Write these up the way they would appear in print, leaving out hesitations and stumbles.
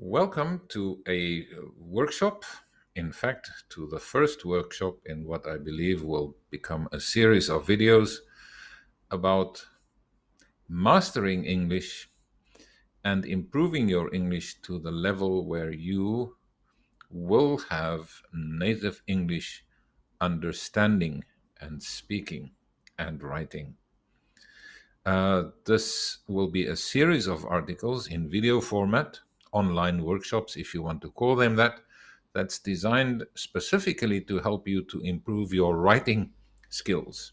Welcome to a workshop. In fact, to the first workshop in what I believe will become a series of videos about mastering English and improving your English to the level where you will have native English understanding and speaking and writing. This will be a series of articles in video format, online workshops, if you want to call them that, that's designed specifically to help you to improve your writing skills.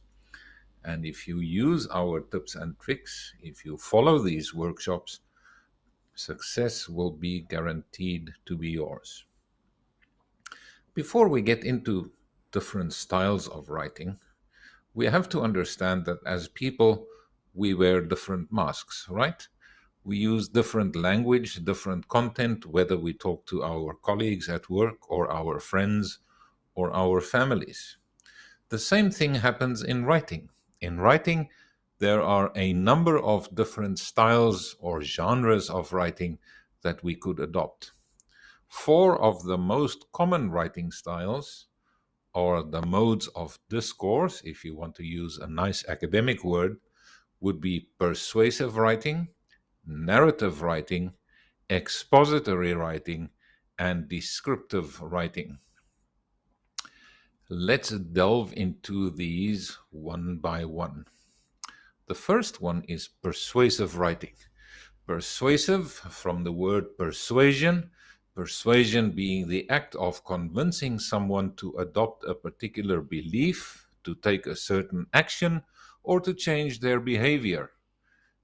And if you use our tips and tricks, if you follow these workshops, success will be guaranteed to be yours. Before we get into different styles of writing, we have to understand that as people, we wear different masks, right? We use different language, different content, whether we talk to our colleagues at work or our friends or our families. The same thing happens in writing. In writing, there are a number of different styles or genres of writing that we could adopt. Four of the most common writing styles, or the modes of discourse, if you want to use a nice academic word, would be persuasive writing, narrative writing, expository writing, and descriptive writing. Let's delve into these one by one. The first one is persuasive writing. Persuasive, from the word persuasion, persuasion being the act of convincing someone to adopt a particular belief, to take a certain action, or to change their behavior.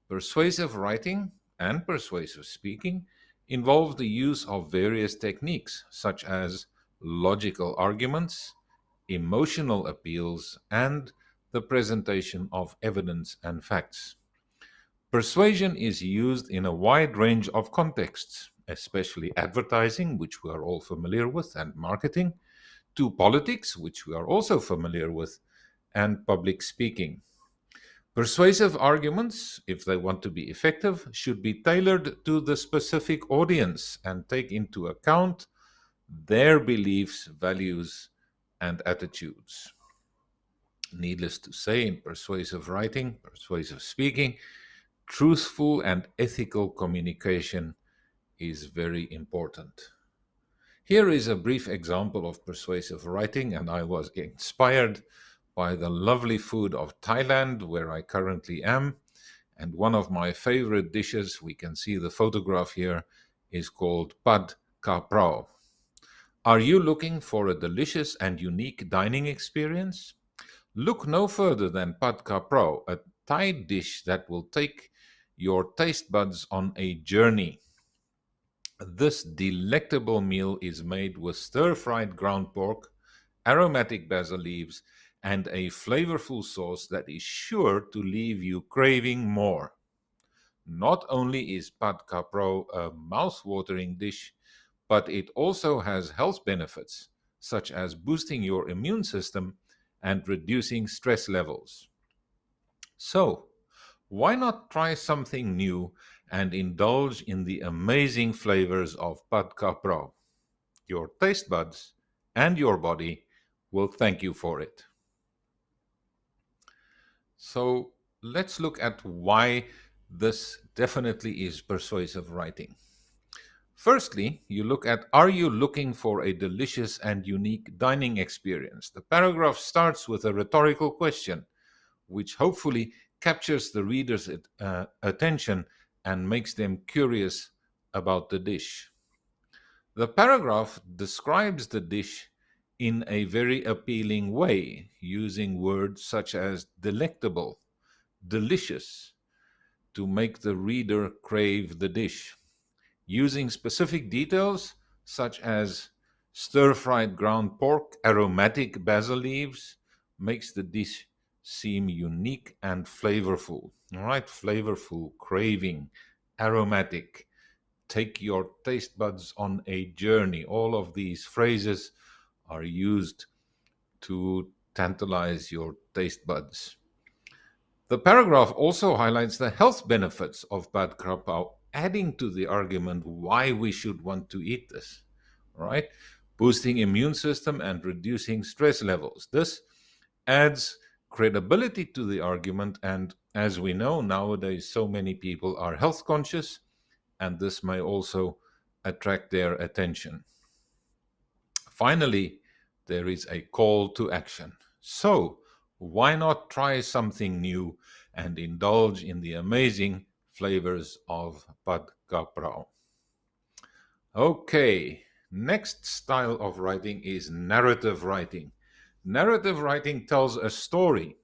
Persuasive writing and persuasive speaking involve the use of various techniques such as logical arguments, emotional appeals, and the presentation of evidence and facts. Persuasion is used in a wide range of contexts, especially advertising, which we are all familiar with, and marketing, to politics, which we are also familiar with, and public speaking. Persuasive arguments, if they want to be effective, should be tailored to the specific audience and take into account their beliefs, values, and attitudes. Needless to say, in persuasive writing, persuasive speaking, truthful and ethical communication is very important. Here is a brief example of persuasive writing, and I was inspired by the lovely food of Thailand, where I currently am. And one of my favorite dishes, we can see the photograph here, is called Pad Ka Prao. Are you looking for a delicious and unique dining experience? Look no further than Pad Ka Prao, a Thai dish that will take your taste buds on a journey. This delectable meal is made with stir-fried ground pork, aromatic basil leaves, and a flavorful sauce that is sure to leave you craving more. Not only is Pad Ka Prao a mouth-watering dish, but it also has health benefits, such as boosting your immune system and reducing stress levels. So, why not try something new and indulge in the amazing flavors of Pad Ka Prao? Your taste buds and your body will thank you for it. So, let's look at why this definitely is persuasive writing. Firstly, you look at, are you looking for a delicious and unique dining experience? The paragraph starts with a rhetorical question, which hopefully captures the reader's attention and makes them curious about the dish. The paragraph describes the dish in a very appealing way, using words such as delectable, delicious, to make the reader crave the dish. Using specific details such as stir-fried ground pork, aromatic basil leaves, makes the dish seem unique and flavorful. All right, flavorful, craving, aromatic. Take your taste buds on a journey. All of these phrases are used to tantalize your taste buds. The paragraph also highlights the health benefits of Pad Ka adding to the argument why we should want to eat this, right? Boosting immune system and reducing stress levels. This adds credibility to the argument, and as we know nowadays, so many people are health conscious, and this may also attract their attention. Finally, there is a call to action. So, why not try something new and indulge in the amazing flavors of pad kaprao? Okay, next style of writing is narrative writing. Narrative writing tells a story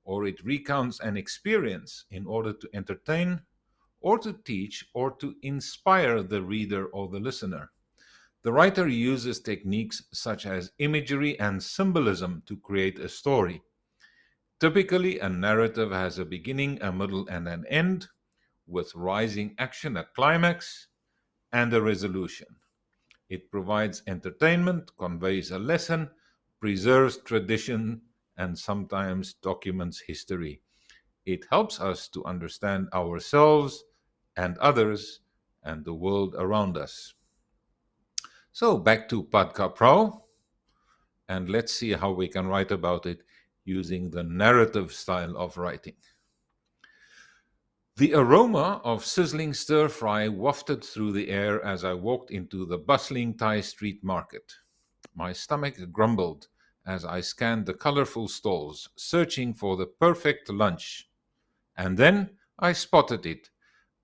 or it recounts an experience in order to entertain or to teach or to inspire the reader or the listener. The writer uses techniques such as imagery and symbolism to create a story. Typically, a narrative has a beginning, a middle, and an end, with rising action, a climax, and a resolution. It provides entertainment, conveys a lesson, preserves tradition, and sometimes documents history. It helps us to understand ourselves and others and the world around us. So back to Padka Pro, and let's see how we can write about it using the narrative style of writing. The aroma of sizzling stir fry wafted through the air as I walked into the bustling Thai street market. My stomach grumbled as I scanned the colorful stalls, searching for the perfect lunch. And then I spotted it,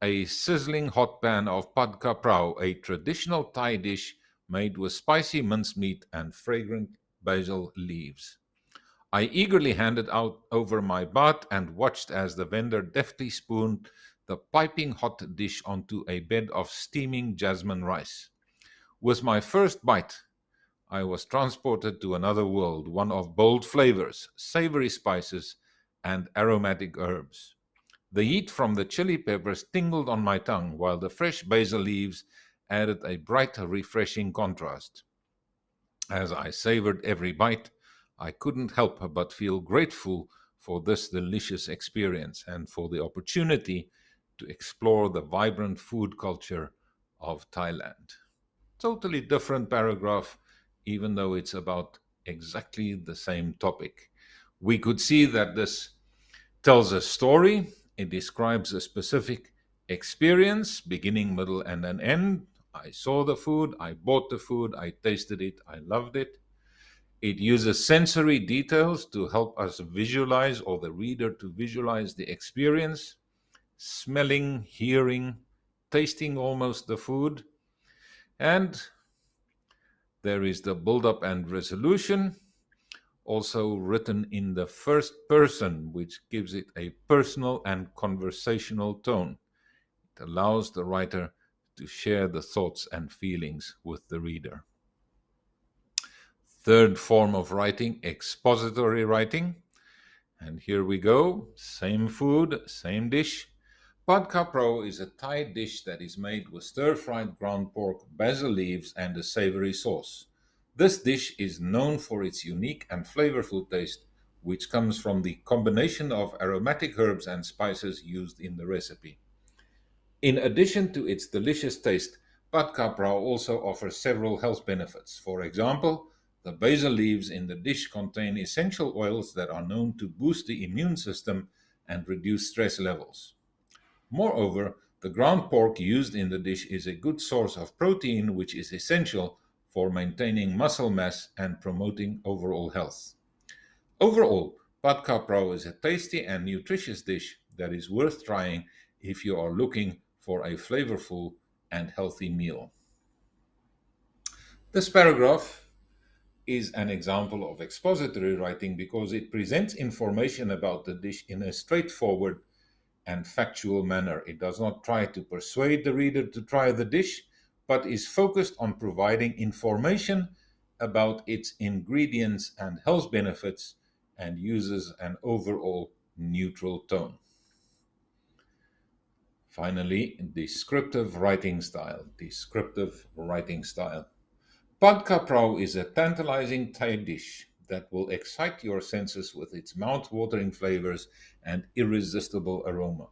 a sizzling hot pan of pad kaprao, a traditional Thai dish made with spicy mincemeat and fragrant basil leaves. I eagerly handed out over my baht and watched as the vendor deftly spooned the piping hot dish onto a bed of steaming jasmine rice. With my first bite, I was transported to another world, one of bold flavors, savory spices, and aromatic herbs. The heat from the chili peppers tingled on my tongue, while the fresh basil leaves added a bright, refreshing contrast. As I savored every bite, I couldn't help but feel grateful for this delicious experience and for the opportunity to explore the vibrant food culture of Thailand. Totally different paragraph, even though it's about exactly the same topic. We could see that this tells a story, it describes a specific experience, beginning, middle, and an end. I saw the food, I bought the food, I tasted it, I loved it. It uses sensory details to help us visualize or the reader to visualize the experience, smelling, hearing, tasting almost the food. And there is the build up and resolution, also written in the first person, which gives it a personal and conversational tone. It allows the writer to share the thoughts and feelings with the reader. Third form of writing, expository writing. And here we go. Same food, same dish. Pad Kapro is a Thai dish that is made with stir-fried ground pork, basil leaves, and a savory sauce. This dish is known for its unique and flavorful taste, which comes from the combination of aromatic herbs and spices used in the recipe. In addition to its delicious taste, Pad Kapra also offers several health benefits. For example, the basil leaves in the dish contain essential oils that are known to boost the immune system and reduce stress levels. Moreover, the ground pork used in the dish is a good source of protein, which is essential for maintaining muscle mass and promoting overall health. Overall, pad kapra is a tasty and nutritious dish that is worth trying if you are looking for a flavorful and healthy meal. This paragraph is an example of expository writing because it presents information about the dish in a straightforward and factual manner. It does not try to persuade the reader to try the dish, but is focused on providing information about its ingredients and health benefits and uses an overall neutral tone. Finally, descriptive writing style. Descriptive writing style. Pad Kaprao is a tantalizing Thai dish that will excite your senses with its mouth-watering flavors and irresistible aroma.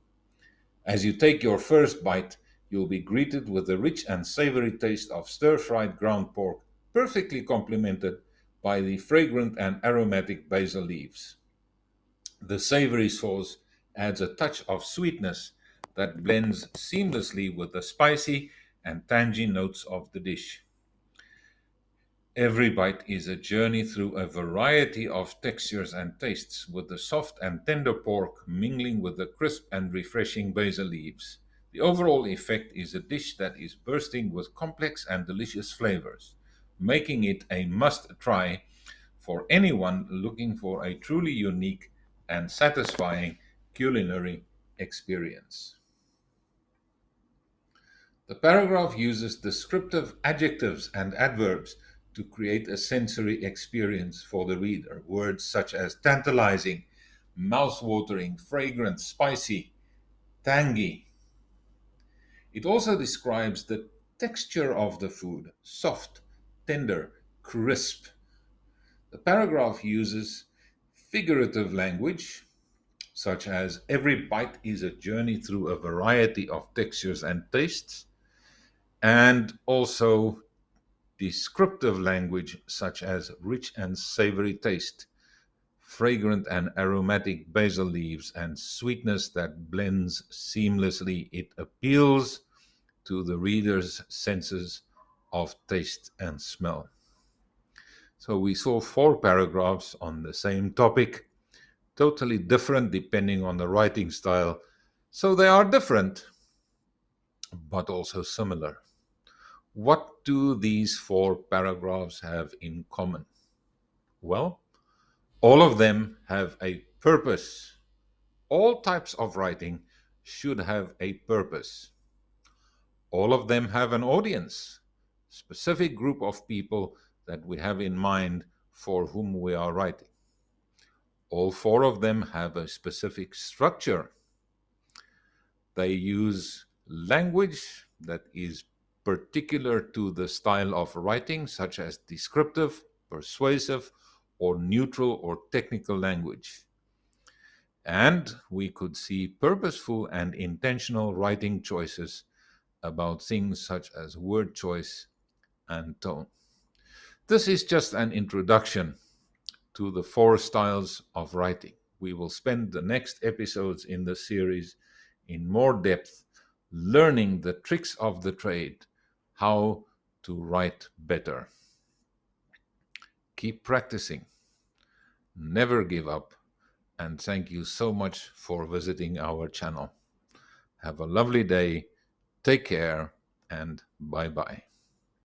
As you take your first bite, You'll be greeted with the rich and savory taste of stir-fried ground pork, perfectly complemented by the fragrant and aromatic basil leaves. The savory sauce adds a touch of sweetness that blends seamlessly with the spicy and tangy notes of the dish. Every bite is a journey through a variety of textures and tastes, with the soft and tender pork mingling with the crisp and refreshing basil leaves. The overall effect is a dish that is bursting with complex and delicious flavors, making it a must try for anyone looking for a truly unique and satisfying culinary experience. The paragraph uses descriptive adjectives and adverbs to create a sensory experience for the reader. Words such as tantalizing, mouth-watering, fragrant, spicy, tangy. It also describes the texture of the food: soft, tender, crisp. The paragraph uses figurative language such as every bite is a journey through a variety of textures and tastes, and also descriptive language such as rich and savory taste, fragrant and aromatic basil leaves, and sweetness that blends seamlessly. It appeals to the reader's senses of taste and smell. So we saw 4 paragraphs on the same topic, totally different depending on the writing style. So they are different, but also similar. What do these 4 paragraphs have in common? Well, all of them have a purpose. All types of writing should have a purpose. All of them have an audience, specific group of people that we have in mind for whom we are writing. All 4 of them have a specific structure. They use language that is particular to the style of writing, such as descriptive, persuasive, or neutral or technical language. And we could see purposeful and intentional writing choices about things such as word choice and tone. This is just an introduction to the 4 styles of writing. We will spend the next episodes in the series in more depth, learning the tricks of the trade, how to write better. Keep practicing, never give up, and thank you so much for visiting our channel. Have a lovely day, take care, and bye-bye.